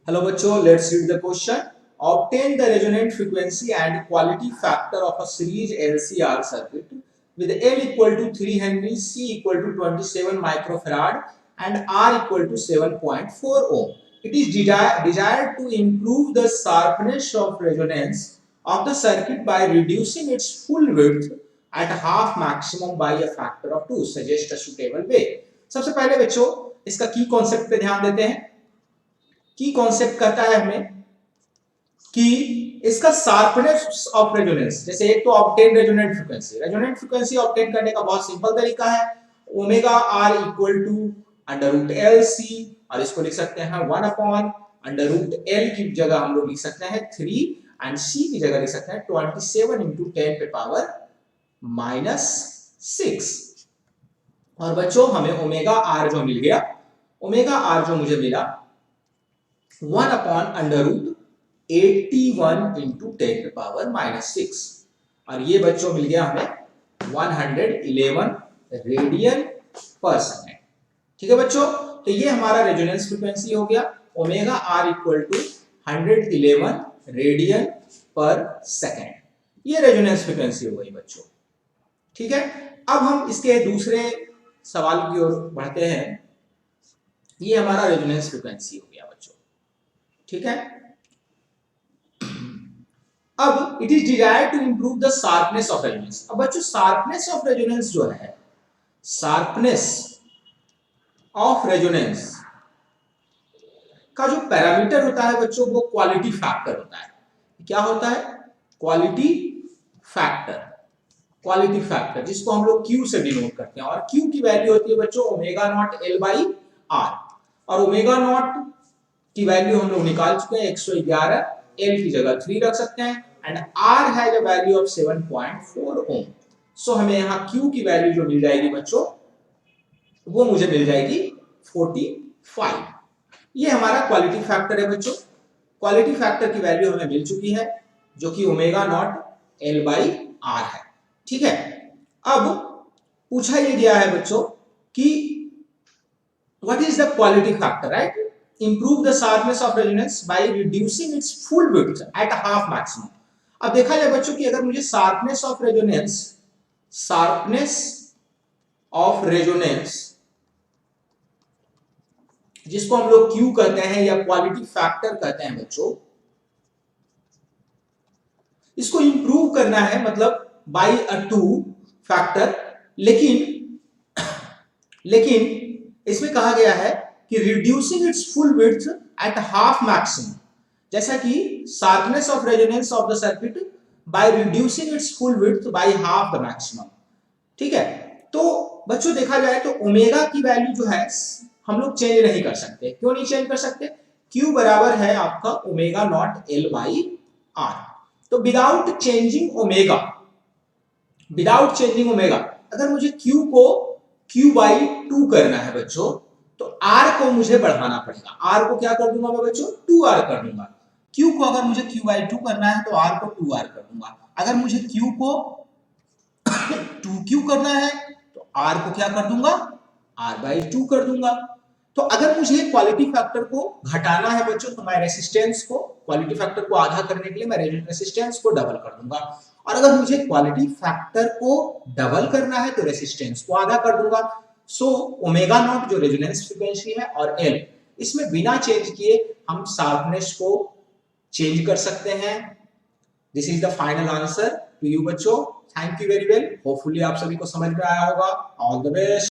Hello bachcho, let's read the question. Obtain the resonant frequency and quality factor of a series LCR circuit with L equal to 3 Henry, C equal to 27 microfarad and R equal to 7.4 ohm. It is desired to improve the sharpness of resonance of the circuit by reducing its full width at half maximum by a factor of 2. Suggest a suitable way. सबसे पहले बच्चों इसका की concept पे ध्यान देते हैं। की कॉन्सेप्ट कहता है हमें कि इसका शार्पनेस ऑफ रेजोनेंस, जैसे एक तो ऑब्टेन रेजोनेंट फ्रीक्वेंसी ऑब्टेन करने का बहुत सिंपल तरीका है, omega R equal to under root L C, और इसको लिख सकते हैं 1 अपॉन अंडर रूट एल की जगह हम लोग लिख सकते हैं 3 एंड सी की जगह लिख सकते हैं 27 इंटू 10 पे पावर -6। और बच्चों हमें ओमेगा आर जो मिल गया, ओमेगा आर जो मुझे मिला 1 अपॉन अंडर रूट 81 इंटू 10 पे पावर -6, और ये बच्चों मिल गया हमें 111 रेडियन पर सेकेंड। ठीक है बच्चों, तो ये हमारा रेजोनेंस फ्रीक्वेंसी हो गया, omega R equal to 111 radian पर सेकेंड। ये रेजोनेंस फ्रीक्वेंसी हो गई बच्चों। ठीक है, अब हम इसके दूसरे सवाल की ओर बढ़ते हैं। ये हमारा रेजोनेंस फ्रीक्वेंसी हो गया बच्चों। ठीक है, अब it is desired to improve the sharpness of resonance. अब बच्चों शार्पनेस ऑफ रेजोनेंस जो है, शार्पनेस ऑफ रेजोनेंस का जो पैरामीटर होता है बच्चों वो क्वालिटी फैक्टर होता है। क्या होता है? Quality factor. क्वालिटी फैक्टर जिसको हम लोग Q से डिनोट करते हैं, और Q की वैल्यू होती है बच्चों omega not L by R, और ओमेगा नॉट की वैल्यू हम लोग निकाल चुके हैं 111, L की जगह 3 रख सकते हैं, एंड R है द वैल्यू ऑफ 7.4 ओम। सो हमें यहाँ Q की वैल्यू जो मिल जाएगी बच्चों वो मुझे मिल जाएगी 45। ये हमारा क्वालिटी फैक्टर है बच्चों। क्वालिटी फैक्टर की वैल्यू हमें मिल चुकी है जो कि omega not L by R है। ठीक है, अब पूछा ये गया है बच्चों कि what is the quality factor, right? Improve the sharpness of resonance by reducing it's full width at half maximum. अब देखा जाए बच्चों कि अगर मुझे शार्पनेस ऑफ रेजोनेंस जिसको हम लोग Q कहते हैं या क्वालिटी फैक्टर कहते हैं बच्चों, इसको इंप्रूव करना है मतलब बाई अ 2 फैक्टर, लेकिन इसमें कहा गया है कि reducing it's full width at half maximum, जैसा कि sharpness of resonance of the circuit by reducing it's full width by half the maximum. ठीक है, तो बच्चों देखा जाए तो ओमेगा की वैल्यू जो है हम लोग चेंज नहीं कर सकते। क्यों नहीं चेंज कर सकते? Q बराबर है आपका omega not L by R. तो विदाउट चेंजिंग ओमेगा, अगर मुझे Q को Q बाई 2 करना है बच्चों, तो R को मुझे बढ़ाना पड़ेगा। R को क्या कर दूंगा मैं बच्चों? 2R कर दूंगा। Q को अगर मुझे Q बाई 2 करना है तो R को 2R कर दूंगा। अगर मुझे Q को 2Q करना है तो R को क्या कर दूंगा? R बाई 2 कर दूंगा। तो अगर मुझे क्वालिटी फैक्टर को घटाना है बच्चों तो मैं रेसिस्टेंस को, क्वालिटी फैक्टर को आधा करने के लिए मैं रेसिस्टेंस को डबल कर दूंगा, और अगर मुझे क्वालिटी फैक्टर को डबल करना है तो रेसिस्टेंस को आधा कर दूंगा। सो ओमेगा नॉट जो रेजोनेंस फ्रीक्वेंसी है और L, इसमें बिना चेंज किए हम शार्पनेस को चेंज कर सकते हैं। This is the final answer to you बच्चों। Thank you very well. Hopefully आप सभी को समझ में आया होगा। All the best.